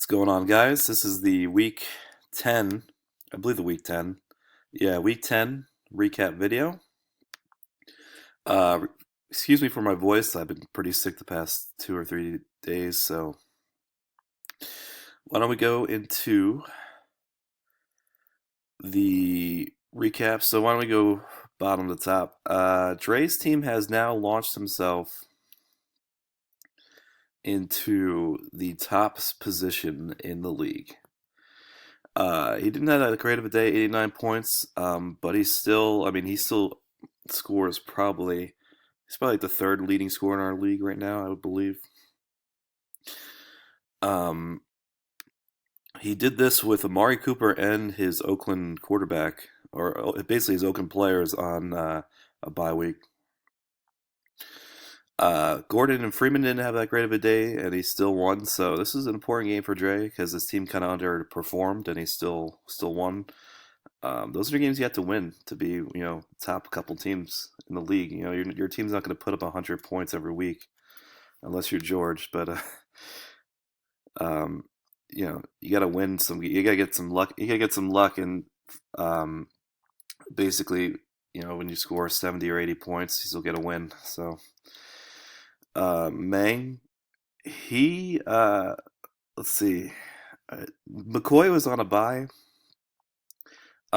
Going on, guys? This is the week 10, I believe the week 10. Yeah, week 10 recap video. Uh, Excuse me for my voice. I've been pretty sick the past 2 or 3 days, so why don't we go into the recap? So why don't we go bottom to top? Dre's team has now launched himself into the top position in the league. He didn't have that great of a day, 89 points, but he still scores he's probably like the third leading scorer in our league right now, I would believe. Um, he did this with Amari Cooper and his Oakland quarterback, or basically his Oakland players on a bye week. Gordon and Freeman didn't have that great of a day, and he still won. So this is an important game for Dre because his team kind of underperformed, and he still won. Those are games you have to win to be, top couple teams in the league. Your team's not going to put up 100 points every week unless you're George. But um, you got to win some. You got to get some luck. You got to get some luck, and um, basically, when you score 70 or 80 points, you still get a win. So Mang, he let's see, McCoy was on a bye.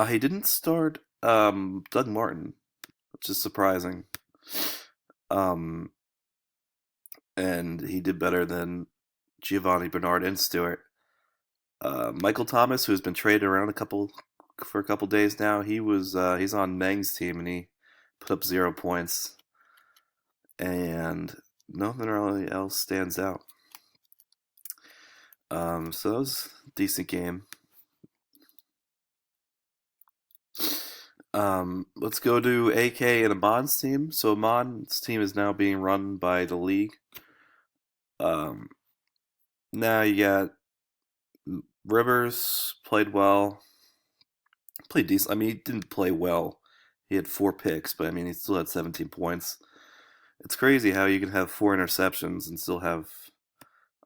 He didn't start Doug Martin, which is surprising. Um, and he did better than Giovanni Bernard and Stewart. Michael Thomas, who's been traded around for a couple days now, he's on Meng's team and he put up 0 points, and nothing really else stands out. So that was a decent game. Let's go to AK and Amon's team. So Amon's team is now being run by the league. Um, Now you got Rivers played well, played decent. I mean, he didn't play well. He had 4 picks, but I mean, he still had 17 points. It's crazy how you can have 4 interceptions and still have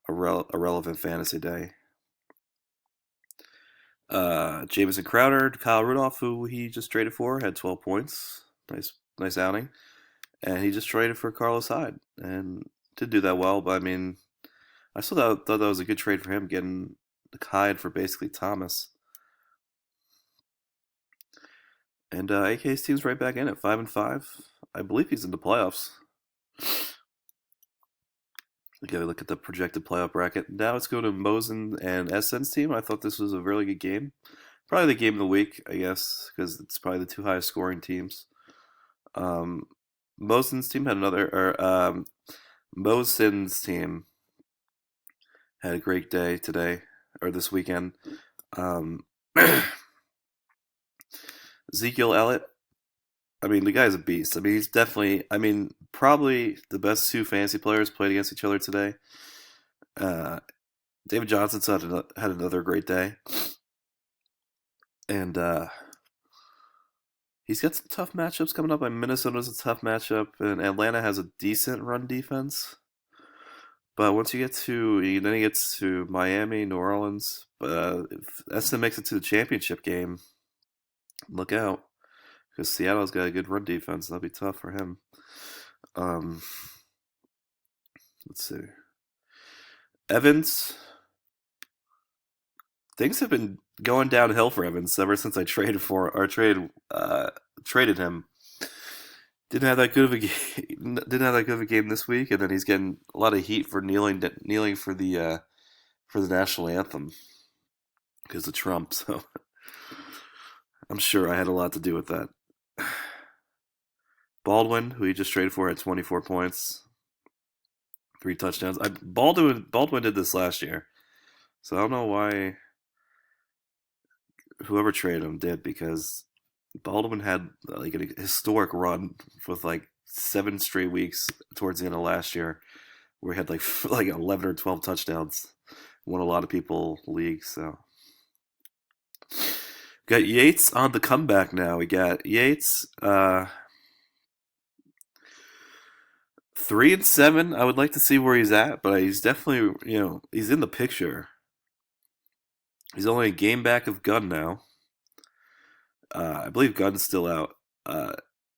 a relevant fantasy day. Jamison Crowder, Kyle Rudolph, who he just traded for, had 12 points. Nice outing. And he just traded for Carlos Hyde and did do that well. But I mean, I still thought that was a good trade for him, getting Hyde for basically Thomas. And AK's team's right back in at 5-5. I believe he's in the playoffs. We gotta look at the projected playoff bracket. Now let's go to Mosen and SN's team. I thought this was a really good game. Probably the game of the week, I guess, because it's probably the two highest scoring teams. Um, Mosen's team had another, or Mosen's team had a great day today, or this weekend. Um, Ezekiel Elliott, I mean, the guy's a beast. I mean, he's definitely, I mean, probably the best two fantasy players played against each other today. Uh, David Johnson's had another great day. And he's got some tough matchups coming up. Minnesota's a tough matchup, and Atlanta has a decent run defense. But once then he gets to Miami, New Orleans. But if SM makes it to the championship game, look out, because Seattle's got a good run defense. That'll be tough for him. Um, let's see. Evans, things have been going downhill for Evans ever since I traded him. Didn't have that good of a game. Didn't have that good of a game this week, and then he's getting a lot of heat for kneeling for the national anthem because of Trump. So I'm sure I had a lot to do with that. Baldwin, who he just traded for, had 24 points, 3 touchdowns. Baldwin did this last year, so I don't know why whoever traded him did, because Baldwin had like a historic run with like 7 straight weeks towards the end of last year, where he had like 11 or 12 touchdowns. Won a lot of people leagues. So got Yates on the comeback now. We got Yates, 3-7. I would like to see where he's at, but he's definitely he's in the picture. He's only a game back of Gunn now. I believe Gunn's still out. Uh,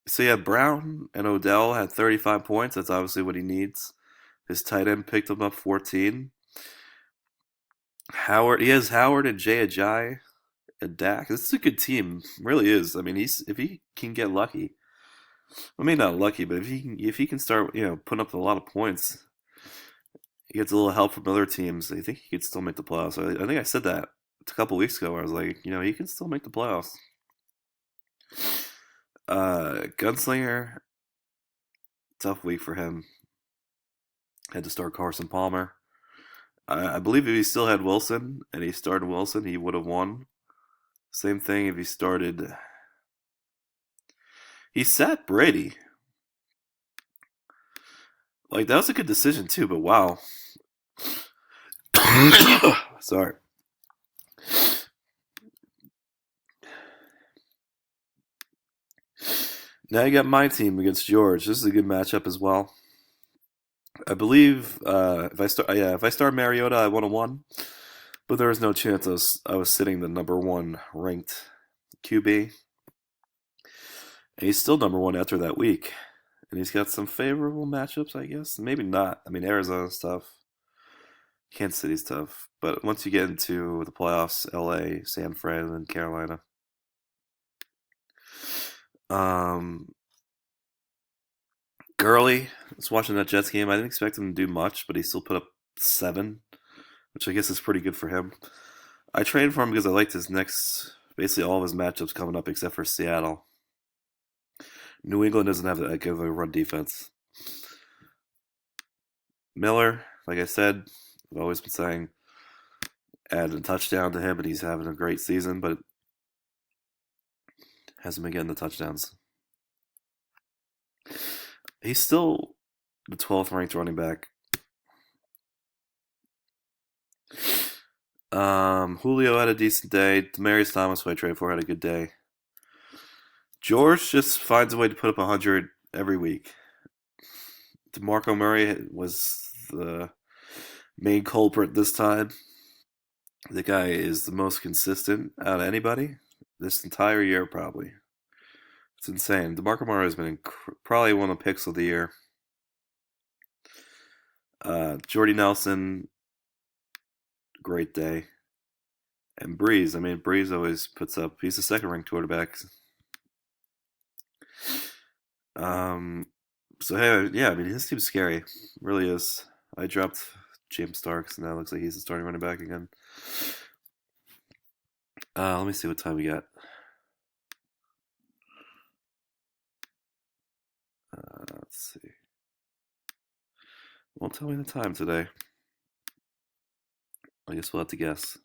so yeah, Brown and Odell had 35 points. That's obviously what he needs. His tight end picked him up 14. Howard, he has Howard and Jay Ajayi and Dak. This is a good team, really is. I mean, if he can get lucky. I mean, not lucky, but if he can start, putting up a lot of points, he gets a little help from other teams. I think he could still make the playoffs. I think I said that a couple weeks ago. Where I was like, he can still make the playoffs. Gunslinger, tough week for him. Had to start Carson Palmer. I believe if he still had Wilson and he started Wilson, he would have won. Same thing if he started. He sat Brady. Like, that was a good decision too, but wow. Sorry. Now you got my team against George. This is a good matchup as well. I believe if I start Mariota, I would have won, but there was no chance I was sitting the number one ranked QB. And he's still number one after that week, and he's got some favorable matchups, I guess. Maybe not. I mean, Arizona's tough, Kansas City's tough, but once you get into the playoffs, LA, San Fran, and Carolina. Gurley, I was watching that Jets game. I didn't expect him to do much, but he still put up 7, which I guess is pretty good for him. I traded for him because I liked his basically all of his matchups coming up except for Seattle. New England doesn't have that good of a run defense. Miller, like I said, I've always been saying, add a touchdown to him, and he's having a great season, but hasn't been getting the touchdowns. He's still the 12th ranked running back. Julio had a decent day. Demaryius Thomas, who I traded for, had a good day. George just finds a way to put up 100 every week. DeMarco Murray was the main culprit this time. The guy is the most consistent out of anybody this entire year, probably. It's insane. DeMarco Murray has been probably one of the picks of the year. Jordy Nelson, great day. And Breeze, Breeze always puts up. He's the second-ranked quarterback. So hey, yeah, his team's scary, it really is. I dropped James Starks, and now it looks like he's the starting running back again. Let me see what time we got. Let's see. Won't tell me the time today. I guess we'll have to guess.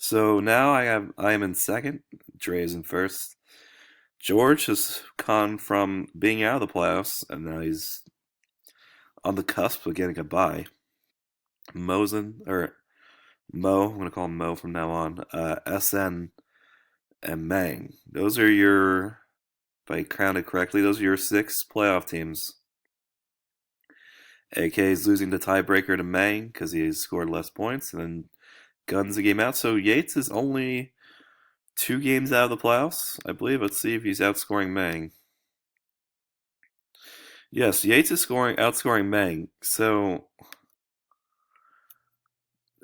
So now I am in second. Dre is in first. George has gone from being out of the playoffs, and now he's on the cusp of getting a bye. Mo, I'm gonna call him Mo from now on. SN and Mang. Those are your, if I counted correctly, those are your 6 playoff teams. AK is losing the tiebreaker to Mang because he scored less points, and then Gunn's a game out. So Yates is only 2 games out of the playoffs, I believe. Let's see if he's outscoring Mang. Yes, Yates is outscoring Mang. So,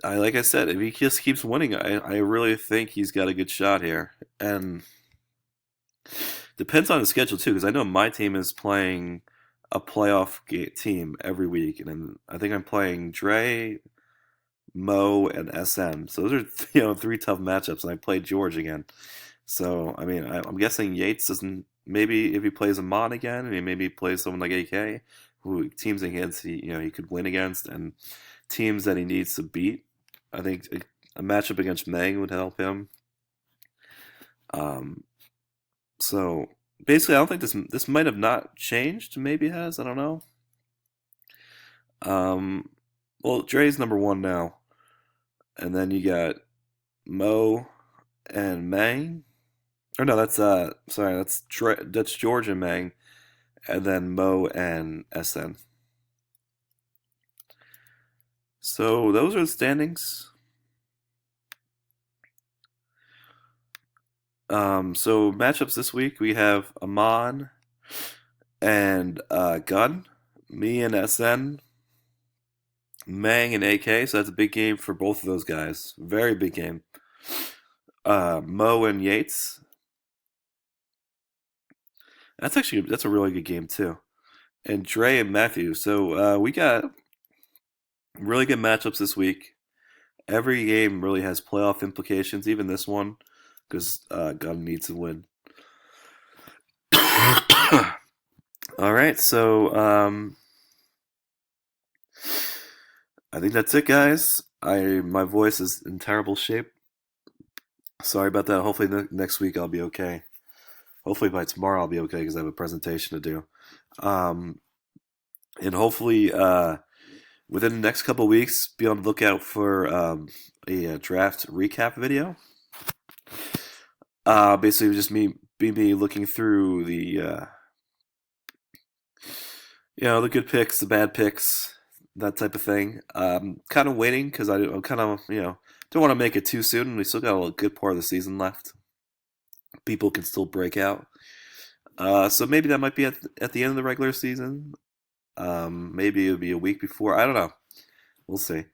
like I said, if he just keeps winning, I really think he's got a good shot here. And depends on the schedule too, because I know my team is playing a playoff team every week, and I think I'm playing Dre, Mo, and SM. So those are 3 tough matchups, and I played George again. So I'm guessing Yates doesn't. Maybe if he plays Amon again, maybe he plays someone like AK, who teams against he could win against, and teams that he needs to beat. I think a matchup against Mang would help him. So basically, I don't think this might have not changed. Maybe it has. I don't know. Well, Dre's number 1 now, and then you got Mo and Mang. Or no, that's sorry, that's George and Mang, and then Mo and SN. So those are the standings. So matchups this week we have Amon and Gun, me and SN, Mang and AK. So that's a big game for both of those guys. Very big game. Mo and Yates. That's a really good game too. And Dre and Matthew. So we got really good matchups this week. Every game really has playoff implications, even this one, because Gun needs to win. All right, so I think that's it, guys. My voice is in terrible shape. Sorry about that. Hopefully next week I'll be okay. Hopefully by tomorrow I'll be okay because I have a presentation to do. Um, and hopefully within the next couple weeks, be on the lookout for a draft recap video. Basically, just me looking through the the good picks, the bad picks, that type of thing. Kind of waiting because I'm kind of don't want to make it too soon. We still got a good part of the season left. People can still break out. So maybe that might be at the end of the regular season. Maybe it'll be a week before. I don't know. We'll see.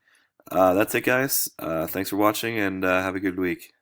That's it, guys. Thanks for watching, and have a good week.